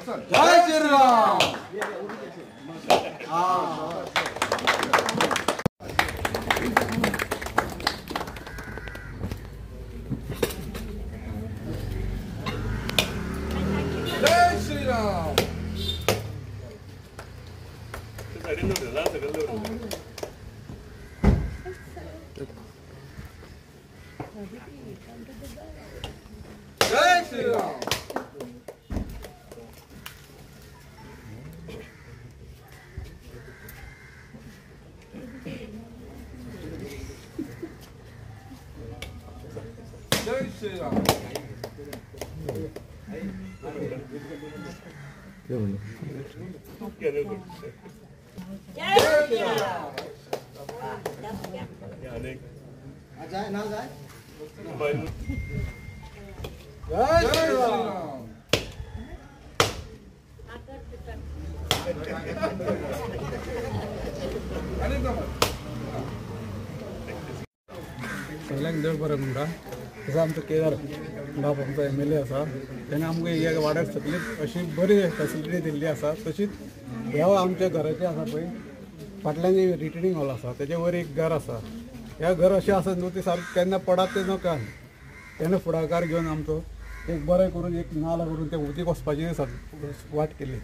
जय श्रीराम। जय श्रीराम। जय श्रीराम। जय श्रीराम। सगळ्यांक देव बरें म्हणटा तसो आमचो केदार बाब आमचो MLA आसा तेणें आमकां ह्या वाड्यार सगळी अशी बरी फॅसिलिटी दिल्ली आसा तशीच ह्या आमच्या घराचें आसा पळय फाटल्यान जी रिटर्निंग हॉल आसा तेजे वयर एक घर आसा ह्या घर अशें आसा न्हू ती सारकी केन्ना पडत तें नका तेणें फुडाकार घेवन आमचो एक बरें करून एक नाला करून तें उदीक वचपाची वाट केली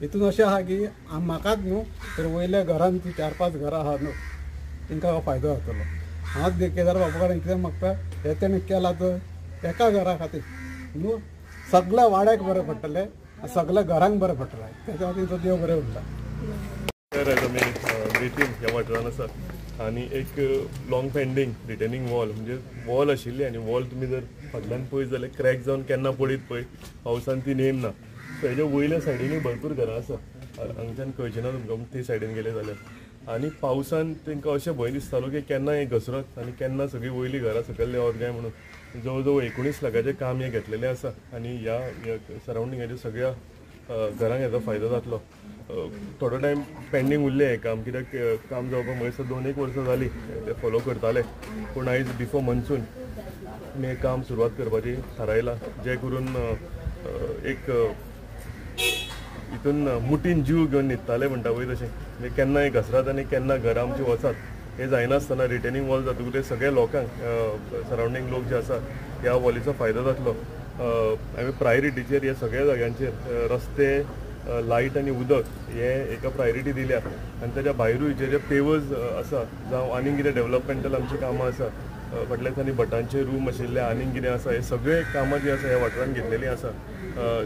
हितून अशें आहा की म्हाकाच न्हू तर वयल्या घरान ती 4-5 घरां आहा न्हू तांकां हो फायदो जातलो हांव केदार बाबा कडेन कितें मागता हे तेणें केला तर एका घरा खातीर न्हू सगळ्या वाड्याक बरें पडटलें सगळ्या घरांक बरें पडटलें त्याच्या खातीर तो देव बरें उरता आमी बेतीन ह्या वाठारान आसा आनी एक लॉंग पेंडींग रिटर्निंग वॉल म्हणजे वॉल आशिल्ली आनी वॉल तुमी जर फाटल्यान पळयत जाल्यार क्रॅक जावन केन्ना पडीत पळय पावसान ती नेम ना सो हेज्या वयल्या सायडीनूय भरपूर घरां आसा हांगच्यान कळचें ना तुमकां ते सायडीन गेले जाल्यार आनी पावसान तांकां अशें भंय दिसतालो की केन्ना हें घसरत आनी केन्ना सगळीं वयलीं घरां सकयल देंवत काय म्हणून जवळ जवळ 19 लाखाचें काम हें घेतलेलें आसा आनी ह्या सरावंडिंगाच्या सगळ्या घरांक हेजो फायदो जातलो थोडो टायम पेंडींग उरलें हें काम कित्याक काम जावपाक म्हळ्यार 2-1 वर्सां जालीं ते फॉलो करताले पूण आयज बिफोर मनसून आमी हें काम सुरवात करपाची थारायला जें करून एक हितून मुठीन जीव घेवन न्हिदताले म्हणटा पळय तशें म्हणजे केन्नाय घसरात आनी केन्ना घरां आमची वचात हें जायनासतना रिटर्निंग वॉल जातकूच सगळ्या लोकांक सरावंडींग लोक जे आसा ह्या वॉलीचो फायदो जातलो आमी प्रायोरिटीचेर ह्या सगळ्या जाग्यांचेर रस्ते लायट आनी उदक हे एका प्रायोरिटी दिल्या आनी ताच्या भायरूय जे पेवर्स आसा जावं आनीक कितें डेव्हलपमेंटल आमची कामां आसा फाटल्या दिसांनी भटांचे रूम आशिल्ले आनीक कितें आसा हे सगळे कामां जी आसा ह्या वाठारान घेतलेलीं आसा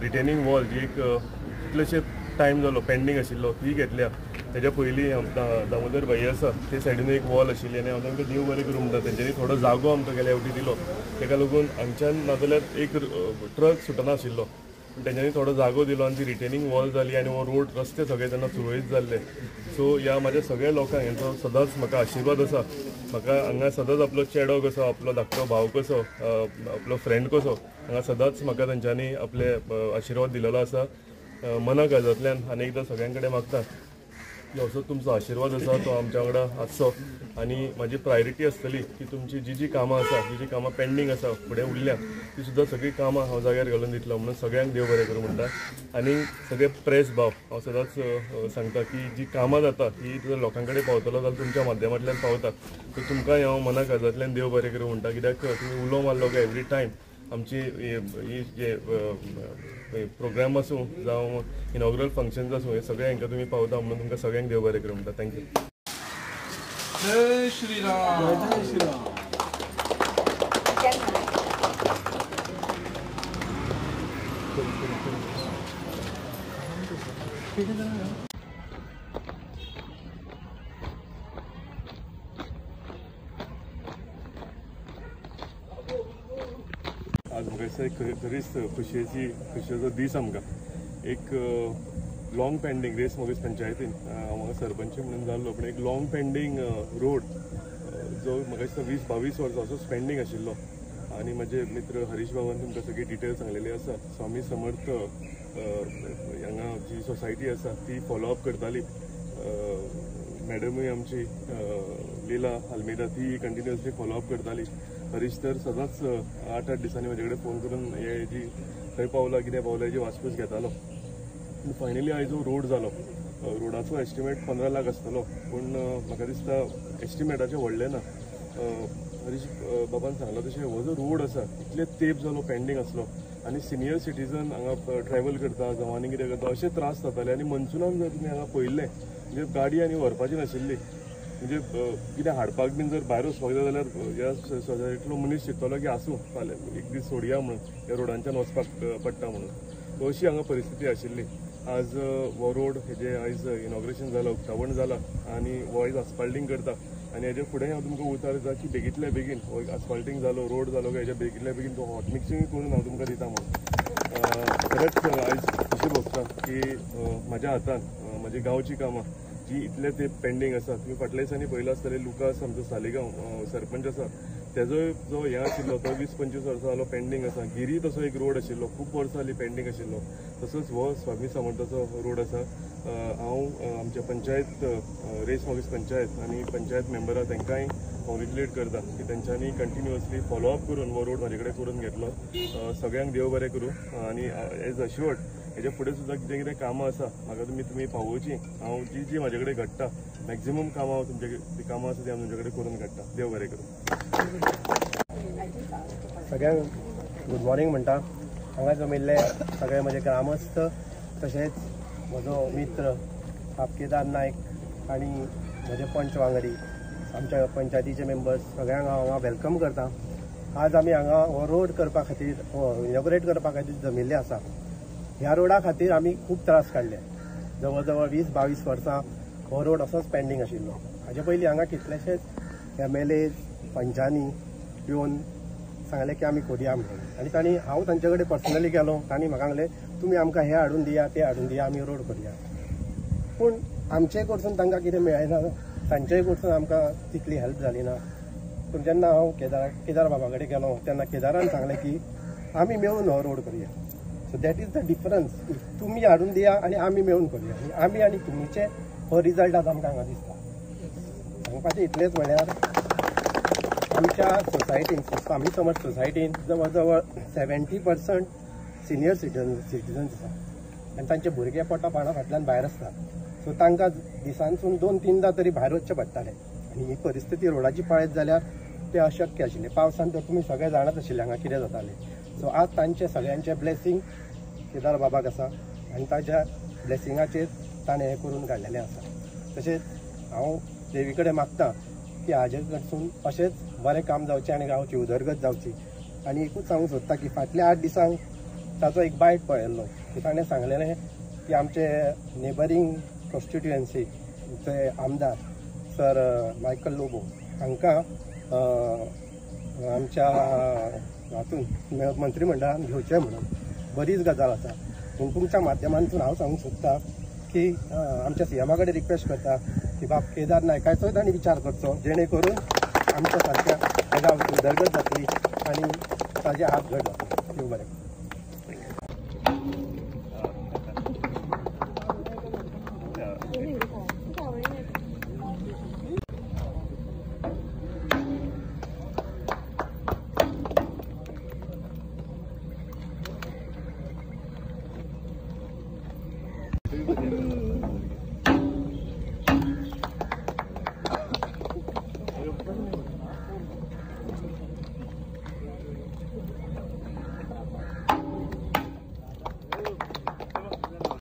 रिटर्निंग वॉल जी एक कितलेशे टायम जालो पेंडींग आशिल्लो ती घेतल्या तेज्या पयलीं दामोदर भाई आसा ते सायडीन एक वॉल आशिल्ली आनी हांव तांकां देव बरें करूं म्हणटा तेंच्यांनी थोडो जागो आमकां गेल्या फावटी दिलो तेका लागून हांगच्यान नाजाल्यार एक ट्रक सुटनाशिल्लो तेंच्यांनी थोडो जागो दिलो आनी ती रिटर्निंग वॉल जाली आनी हो रोड रस्ते सगळे तेन्ना सुरळीत जाल्ले सो ह्या म्हाज्या सगळ्या लोकांक हेंचो सदांच म्हाका आशिर्वाद आसा म्हाका हांगा सदांच आपलो चेडो कसो आपलो धाकटो भाव कसो आपलो फ्रेंड कसो हांगा सदांच म्हाका तेंच्यांनी आपले आशिर्वाद दिलेलो आसा मना काळजांतल्यान आनी एकदां सगळ्यां कडेन मागता की असो तुमचो आशिर्वाद आसा तो आमच्या वांगडा आसचो आनी म्हाजी प्रायोरिटी आसतली की तुमची जी कामां आसा जी कामां पेंडींग आसा फुडें उरल्या ती सुद्दां सगळीं कामां हांव जाग्यार घालून दितलो म्हणून सगळ्यांक देव बरें करूं म्हणटा आनी सगळे प्रेस भाव हांव सदांच सांगता की जी कामां जाता ही जर लोकां कडेन पावतलो जाल्यार तुमच्या माध्यमांतल्यान पावता सो तुमकांय हांव मना काळजांतल्यान देव बरें करूं म्हणटा कित्याक तुमी उलो मारलो काय एवरी टायम आमची ही जे प्रोग्राम आसूं जावं इनॉग्रल फंक्शन्स आसूं हे सगळे हांकां तुमी पावता म्हणून तुमकां सगळ्यांक देव बरें करूं म्हणटा थँक्यू जय श्रीराम जय श्रीराम आज म्हाका दिसता खरीच खुशयेचो दीस आमकां एक लॉंग पेंडींग रेस मोगेस पंचायतीन म्हाका सरपंच म्हणून जाल्लो पण एक लॉंग पेंडींग रोड जो म्हाका दिसता 20-22 वर्सांचो पेंडींग आशिल्लो आनी म्हजे मित्र हरीश बाबान तुमकां सगळी डिटेल सांगलेली आसा स्वामी समर्थ हांगा जी सोसायटी आसा ती फॉलोअप करताली मॅडमूय आमची लीला आल्मेदा ती कंटिन्युअसली फॉलोअप करताली हरीश तर सदांच 8-8 दिसांनी म्हजे कडेन फोन करून हे जी खंय पावला कितें पावला हेजी वासपूस घेतालो. पूण फायनली आयज जो रोड जालो, रोडाचो एस्टिमेट 15 लाख आसतलो, पूण म्हाका दिसता एस्टिमेटाचें व्हडलें ना. हरीश बाबान सांगला तशें हो जो रोड आसा इतले तेंप जालो पेंडींग आसलो आनी सिनियर सिटीजन हांगा ट्रॅव्हल करता जावं आनी कितें करता अशे त्रास जाताले. आनी मनसुनान जर तुमी हांगा पळयल्लें म्हणजे गाडी आनी व्हरपाची नाशिल्ली, म्हणजे कितें हाडपाक बीन जर भायर वचपाक जाय जाल्यार ह्या सोसायटींतलो मनीस चिंतलो की आसूं फाल्यां एक दीस सोडया म्हणून, ह्या रोडांच्यान वचपाक पडटा म्हणून. सो अशी हांगा परिस्थिती आशिल्ली. आज हो रोड हेजें आयज इनॉग्रेशन जालां, उक्तावण जालां आनी हो आयज आस्फाल्टींग करता. आनी हेजे फुडें हांव तुमकां उतर दिता की बेगींतल्या बेगीन हो आस्फाल्टींग जालो, रोड जालो काय हेज्या बेगींतल्या बेगीन तो हॉट मिक्सिंग करून हांव तुमकां दिता म्हणून. खरेंच आयज खुशी भोगता की म्हाज्या हातान म्हाजी गांवची कामां जी इतले ते पेंडींग आसा. तुमी फाटल्या दिसांनी पळयलां आसतलें लुकास आमचो सालेगांव सरपंच आसा तेजो जो हें आशिल्लो तो 20-25 वर्सां जालो पेंडींग आसा. गिरी तसो एक रोड आशिल्लो, खूब वर्सां जालीं पेंडींग आशिल्लो. तसोच हो स्वामी समर्थाचो रोड आसा. हांव आमच्या पंचायत रेस मागीस पंचायत आनी पंचायत मेंबरां तांकांय कॉंग्रेच्युलेट करता की तेंच्यांनी कंटिन्युअसली फॉलोअप करून हो रोड म्हाजे कडेन करून घेतलो. सगळ्यांक देव बरें करूं. आनी एज अश्युअर्ड हेजे फुडें सुद्दां कितें कितें कामां आसा म्हाका तुमी पावोवची. हांव जी म्हाजे कडेन घडटा मॅक्झिमम कामां हांव तुमचे कामां आसा ती हांव तुमचे कडेन करून काडटा. देव बरें करूं. सगळ्यांक गुड मॉर्निंग म्हणटा. हांगा जमिल्ले सगळे म्हजे ग्रामस्थ तशेंच म्हजो मित्र केदार नायक आनी म्हजे पंच वांगडी आमच्या पंचायतीचे मेंबर्स सगळ्यांक हांव हांगा वेलकम करता. आज आमी हांगा हो रोड करपा खातीर इनॉग्रेट करपा खातीर जमिल्ले आसा. ह्या रोडा खातीर आमी खूब त्रास काडले. जवळ जवळ 20-22 वर्सां हो रोड असोच पेंडींग आशिल्लो. हाजे पयलीं हांगा कितलेशेच MLA पंचांनी येवन सांगलें की आमी करया म्हणून. आनी हांव तांचे कडेन पर्सनली गेलो. तांणी म्हाका सांगलें तुमी आमकां हे हाडून दिया ते हाडून दिया आमी रोड करया. पूण आमचे कडसून तांकां कितें मेळना, तांचेय कडसून आमकां तितली हेल्प जाली ना. पूण जेन्ना हांव केदार बाबा कडेन गेलो तेन्ना केदारान सांगलें की आमी मेळून हो रोड करया. So that is the difference. तुमी हाडून दिया आनी आमी मेळून करया. आमी आनी तुमीचे हो रिजल्ट आज आमकां हांगा दिसता. सांगपाचें इतलेंच म्हळ्यार आमच्या सोसायटीन स्वामी समर्थ सोसायटीन जवळ जवळ 70% सिनियर सिटीजन्स आसा आनी तांचे भुरगे पोटा पाणा फाटल्यान भायर आसतात. सो तांकां दिसांसून 2-3दां तरी भायर वचचें पडटालें. आनी ही परिस्थिती रोडाची पळयत जाल्यार तें अशक्य आशिल्लें. पावसान तर तुमी सगळे जाणत आशिल्ले हांगा कितें जातालें. सो आज तांचे सगळ्यांचे ब्लेसिंग केदार बाबाक आसा आनी ताच्या ब्लेसिंगाचेर ताणें हें करून काडलेलें आसा. तशेंच हांव देवी कडेन मागतां की हाजे कडसून अशेंच बरें काम जावचें आनी गांवची उदरगत जावची. आनी एकूच सांगूंक सोदता की फाटल्या 8 दिसांक ताचो एक बायट पळयल्लो की ताणें सांगलेलें की आमचे नेबरींग कॉन्स्टिट्युएन्सी ते आमदार सर मायकल लोबो हांकां आमच्या हातून मंत्रिमंडळान घेवचें म्हणून बरीच गजाल आसा. पूण तुमच्या माध्यमांतून हांव सांगूंक सोदता की आमच्या CMा कडेन रिक्वेस्ट करता की बाब केदार नायकाचोय तांणी विचार करचो जेणे करून आमच्या सारक्या गांवची उदरगत जातली आनी ताजे हात घट जातले. देव बरें.